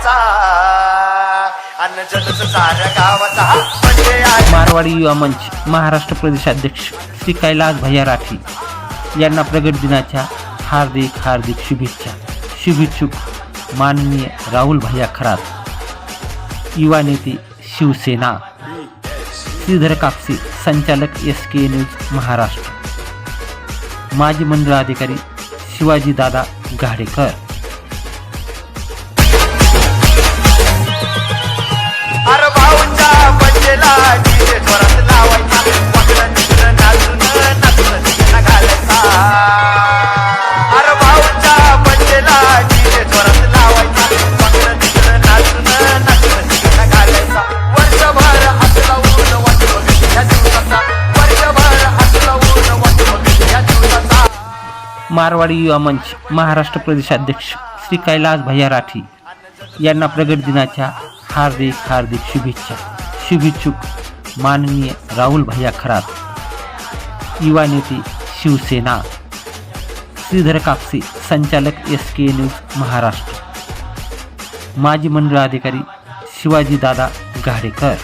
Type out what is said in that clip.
गावाचा अन्न जलच साऱ्या गावाचा म्हणजे आहे. मारवाडी युवा मंच महाराष्ट्र प्रदेशाध्यक्ष श्री कैलास भैया राठी यांना प्रगट दिनाच्या हार्दिक हार्दिक शुभेच्छा. शुभेच्छुक माननीय राहुल भैया खरात, युवा नेते शिवसेना. श्रीधर कापसे, संचालक SK न्यूज महाराष्ट्र. माजी मंडळ अधिकारी शिवाजी दादा घाडेकर. अरे भाऊच्या बड्डेला डीजे जोरात लावायचा, वाकडं तिकडं नाचून नाचून धिंगाणा घालायचा. अरे भाऊच्या बड्डेला डीजे जोरात लावायचा, वाकडं तिकडं नाचून नाचून धिंगाणा घालायचा. वर्षभर हसला ऊन वाट बघ या दिवसाचा, वर्षभर हसला ऊन वाट बघ या दिवसाचा. मारवाडी युवा मंच महाराष्ट्र प्रदेशाध्यक्ष श्री कैलास भैया राठी यांना प्रगट दिनाच्या हार्दिक हार्दिक शुभेच्छा. शुभेच्छुक माननीय राहुल भैया खरात, युवा नेते शिवसेना. श्रीधर कापसे, संचालक SK न्यूज महाराष्ट्र. माजी मंडळ अधिकारी शिवाजी दादा घाडेकर.